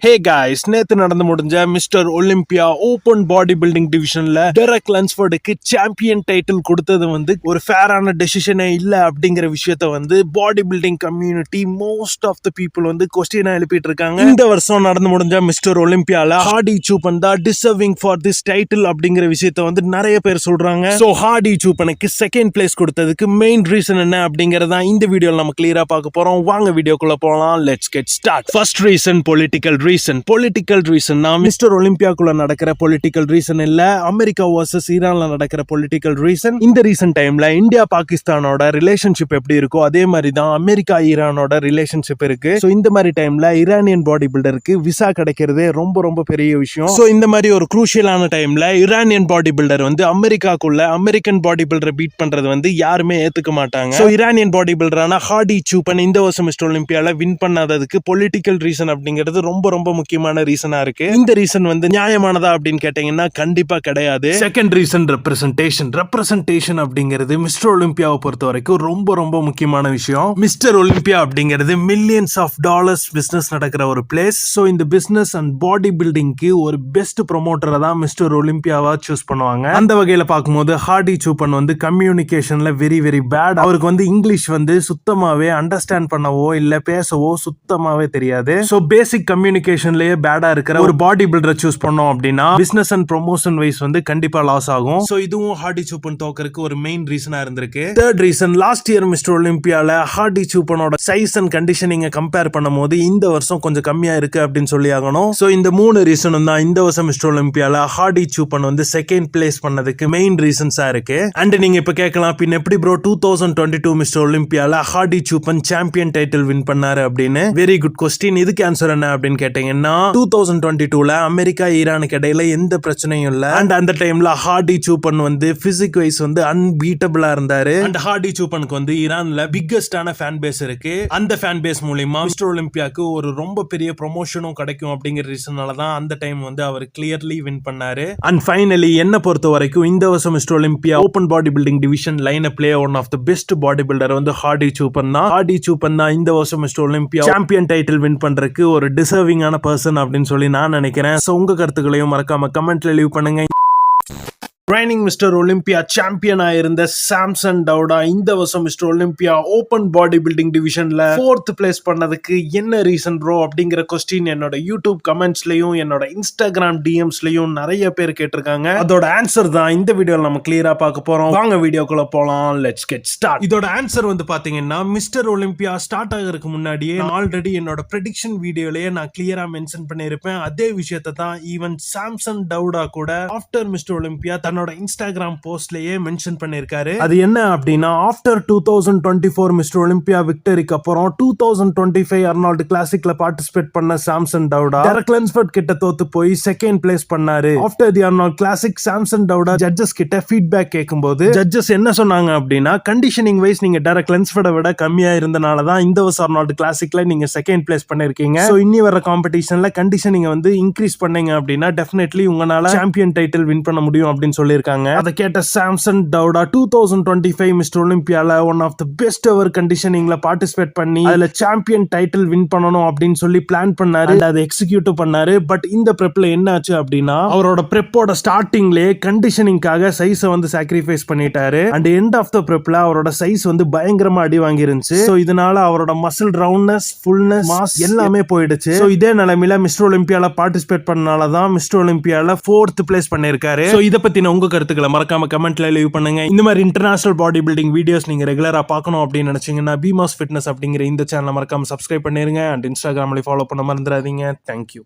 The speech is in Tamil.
ஹே காய்ஸ், நேத்து நடந்து முடிஞ்ச mister Olympia open body building டிவிஷன்ல டெரக் லன்ஸ்ஃபோர்டுக்கு சாம்பியன் டைட்டில் கொடுத்தது ஒரு ஃபேரான டெசிஷனே இல்ல அப்படிங்கிற விஷயத்த body building community most of the people கொஸ்டினா எழுப்பிட்டு இருக்காங்க. இந்த வருஷம் நடந்து முடிஞ்ச மிஸ்டர் ஒலிம்பியால ஹார்டி சூப்பன் தான் டிசர்விங் ஃபார் திஸ் டைட்டில் அப்படிங்கிற விஷயத்த நிறைய பேர் சொல்றாங்க. சோ ஹார்டி சூப்பனுக்கு செகண்ட் பிளேஸ் கொடுத்ததுக்கு மெயின் ரீசன் என்ன அப்படிங்கறத இந்த வீடியோல நம்ம கிளியரா பார்க்க போறோம். வாங்க வீடியோக்குள்ள போலாம். Let's get start. First reason political reason mister ஒலிம்பியாக்குள்ள நடக்கிற பொலிட்டிக்கல் ரீசன் இல்ல, அமெரிக்கா வர்சஸ் ஈரான்ல நடக்கிற பொலிட்டிக்கல் ரீசன். இந்த ரீசன் டைம்ல இந்தியா பாகிஸ்தானோட ரிலேஷன்ஷிப் எப்படி இருக்கோ அதே மாதிரி தான் அமெரிக்கா ஈரானோட ரிலேஷன்ஷிப் இருக்கு. சோ இந்த மாதிரி டைம்ல ஈரானியன் பாடி பில்டருக்கு விசா கிடைக்கிறதே ரொம்ப ரொம்ப பெரிய விஷயம். சோ இந்த மாதிரி ஒரு குரூஷியலான டைம்ல ஈரானியன் பாடி பில்டர் அமெரிக்காக்குள்ள அமெரிக்கன் பாடி பில்டரை பீட் பண்றது யாருமே ஏத்துக்க மாட்டாங்க. சோ ஈரானியன் பாடி பில்டரான ஹார்டி சூப்பன் இந்த வருஷம் மிஸ்டர் ஒலிம்பியால வின் பண்ணாததுக்கு பொலிட்டிக்கல் ரீசன் அப்படிங்கிறது ரொம்ப ரொம்ப முக்கியமான ரீசனா இருக்கு. இந்த ரீசன் நியாயமானதா அப்படின்னு கேட்டீங்கன்னா கண்டிப்பா கிடையாது. செகண்ட் ரீசன் ரெப்ரசன்டேஷன் அப்படிங்கிறது மிஸ்டர் ஒலிம்பியாவை பொறுத்த வரைக்கும் ரொம்ப ரொம்ப முக்கியமான விஷயம். மிஸ்டர் ஒலிம்பியா அப்படிங்கிறது மில்லியன்ஸ் ஆஃப் டாலர்ஸ் பிசினஸ் நடக்கிற ஒரு பிளேஸ். சோ இந்த பிசினஸ் அண்ட் பாடி பில்டிங்க்கு ஒரு பெஸ்ட் ப்ரொமோட்டரை தான் மிஸ்டர் ஒலிம்பியாவா சூஸ் பண்ணுவாங்க. அந்த வகையில பார்க்கும்போது ஹார்டி சூப்பன் கம்யூனிகேஷன்ல வெரி வெரி பேட். அவருக்கு இங்கிலீஷ் சுத்தமாவே அண்டர்ஸ்டாண்ட் பண்ணவோ இல்ல பேசவோ சுத்தமாவே தெரியாது. சோ பேசிக் கம்யூனிகேஷன்லயே பேடா இருக்கிற ஒரு பாடி பில்டரை சூஸ் பண்ணோம் அப்படின்னா பிசினஸ் அண்ட் ப்ரொமோஷன் வைஸ் கண்டிப்பா லாஸ் ஆகும். சோ இதுவும் ஹார்டி சூப்பன் தோக்கறதுக்கு ஒரு மெயின் ரீசனா இருந்திருக்கு. Third reason, last year mister ஒலிம்பியால ஹார்டி சூப்பனோட சைஸ் அண்ட் கண்டிஷனிங் கம்பேர் பண்ணும்போது இந்த வருஷம் கொஞ்சம் கம்மியா இருக்கு அப்படின்னு சொல்லி ஆகணும். சோ இந்த மூணு ரீசனும் தான் இந்த வருஷம் மிஸ்டர் ஒலிம்பியால ஹார்டி சூப்பன் செகண்ட் பிளேஸ் பண்ணதுக்கு மெயின் ரீசன்ஸா இருக்கு. அண்ட் நீங்க இப்ப கேட்கலாம், பின் எப்படி ப்ரோ 2022 மிஸ்டர் ஒலிம்பியால Hadi Choopan champion title win பண்ணாரு அப்படின்னு? Very good question. இதுக்கு ஆன்சர் என்ன அப்படின்னு கேட்டீங்கன்னா 2022ல அமெரிக்கா ஈரானுக்கு இடையில எந்த பிரச்சனையும் இல்ல. அண்ட் அந்த டைம்ல ஹார்டி சூப்பன் பிசிக் வைஸ் அன்பீட்டபிளா இருந்தாரு. அண்ட் ஹார்டி சூப்பனுக்கு ஈரான்ல பிக்கஸ்டான ஃபேன் பேஸ் இருக்கு. அந்த ஃபேன் பேஸ் மூலமா மிஸ்டர் ஒலிம்பியாக்கு ஒரு ரொம்ப பெரிய ப்ரொமோஷனும் கிடைக்கும் அப்படிங்கிற ரீசனால தான் அந்த டைம் அவர் கிளியர்லி வின் பண்ணாரு. அண்ட் ஃபைனலி என்ன பொறுத்த வரைக்கும் இந்த வருஷம் mister Olympia open body building division line play one of the best body builder Hadi Choopan தான். ஹார்டி சூப்பன் தான் இந்த வருஷம் mister Olympia champion title win பண்றதுக்கு ஒரு டிசர்விங்கான பர்சன் அப்படின்னு சொல்லி நான் நினைக்கிறேன். சோ உங்க கருத்துக்களையும் மறக்காம கமெண்ட்ல லீவ் பண்ணுங்க. ட்ரைனிங் மிஸ்டர் ஒலிம்பியா சாம்பியனா இருந்த சாம்சன் டவுடா இந்த வருஷம் mister Olympia open body building டிவிஷன்ல 4th பிளேஸ் பண்ணதுக்கு என்ன ரீசன் ப்ரோ அப்படிங்கிற கொஸ்டின் என்னோட யூடியூப் கமெண்ட்ஸ்லயும் என்னோட இன்ஸ்டாகிராம் டிஎம்ஸ்லயும் நிறைய பேர் கேட்டிருக்காங்க. அதோட ஆன்சர் தான் இந்த வீடியோல நம்ம கிளியரா பார்க்க போறோம். வாங்க வீடியோக்குள்ள போலாம். Let's get start. இதோட ஆன்சர் பாத்தீங்கன்னா மிஸ்டர் ஒலிம்பியா ஸ்டார்ட் ஆகிறதுக்கு முன்னாடியே ஆல்ரெடி என்னோட ப்ரெடிக்ஷன் வீடியோலயே நான் கிளியரா மென்ஷன் பண்ணிருப்பேன். அதே விஷயத்தை தான் ஈவன் சாம்சன் டவுடா கூட ஆஃப்டர் மிஸ்டர் ஒலிம்பியா தன்னோட இன்ஸ்டாகிராம் போஸ்ட்லயே மென்ஷன் பண்ணிருக்காரு. அது என்ன அப்படின்னா, ஆஃப்டர் 2024 மிஸ்டர் ஒலிம்பியா விக்டரிக்கு அப்புறம் 2025 அர்னால்டு கிளாசிக்ல பார்ட்டிசிபேட் பண்ண சாம்சன் டவுடா டெரக் லன்ஸ்ஃபோர்ட் கிட்ட தோத்து போய் செகண்ட் பிளேஸ் பண்ணாரு. After the Arnold classic Samson Dauda judges கிட்ட ஃபீட்பேக் கேட்கும்போது ஜட்ஜஸ் என்ன சொன்னாங்க அப்படின்னா, கண்டிஷனிங் வைஸ் நீங்க டெரக் லன்ஸ்ஃபோர்டை விட கம்மியா இருந்தனால தான் இந்த வருஷம் அர்னால்டு கிளாசிக்ல நீங்க செகண்ட் பிளேஸ் பண்ணிருக்கீங்க. சோ இன்னி வர காம்படிஷன்ல கண்டிஷனிங் இன்க்ரீஸ் பண்ணீங்க அப்படின்னா டெஃபினெட்லி உங்களால சாம்பியன் டைட்டில் வின் பண்ண முடியும் அப்படின்னு சொல்லி இருக்காங்க. அதை கேட்ட சாம்சன் டவுடா 2025 மிஸ்டர் ஒலிம்பியால one of the best ever கண்டிஷனிங்ல பார்ட்டிசிபேட் பண்ணி அதுல சாம்பியன் டைட்டில் வின் பண்ணணும் அப்படின்னு சொல்லி பிளான் பண்ணாரு. அதை எக்ஸிக்யூட் பண்ணாரு. பட் இந்த பிரெப்ல என்ன ஆச்சு அப்படின்னா, அவரோட பிரெப்போட ஸ்டார்டிங்லயே கண்டிஷனிங்காக சைஸை சாக்ரிஃபைஸ் பண்ணிட்டாரு. அண்ட் எண்ட் ஆஃப் த பிரெப்ல அவரோட சைஸ் பயங்கரமா அடி வாங்கி இருந்துச்சு. சோ இதனால அவரோட மசில் ரவுண்ட்னஸ், ஃபுல்னஸ், மாஸ் எல்லாமே போயிடுச்சு. சோ இதே நிலைமையில மிஸ்டர் ஒலிம்பியால பார்ட்டிசிபேட் பண்ணனாலதான் மிஸ்டர் ஒலிம்பியால 4th பிளேஸ் பண்ணிருக்காரு. சோ இத பத்தின உங்க கருத்துக்களை மறக்காம கமெண்ட்ல லீவ் பண்ணுங்க. இந்த மாதிரி இன்டர்நேஷனல் பாடி பில்டிங் வீடியோஸ் நீங்க ரெகுலரா பார்க்கணும் அப்படின்னு நினைச்சீங்கன்னா பீமாஸ் ஃபிட்னஸ் அப்படிங்கிற இந்த சேனலை மறக்காம சப்ஸ்கிரைப் பண்ணிருங்க. அண்ட் இன்ஸ்டாகிராம்ல ஃபாலோ பண்ண மறந்துடாதீங்க. தேங்க்யூ.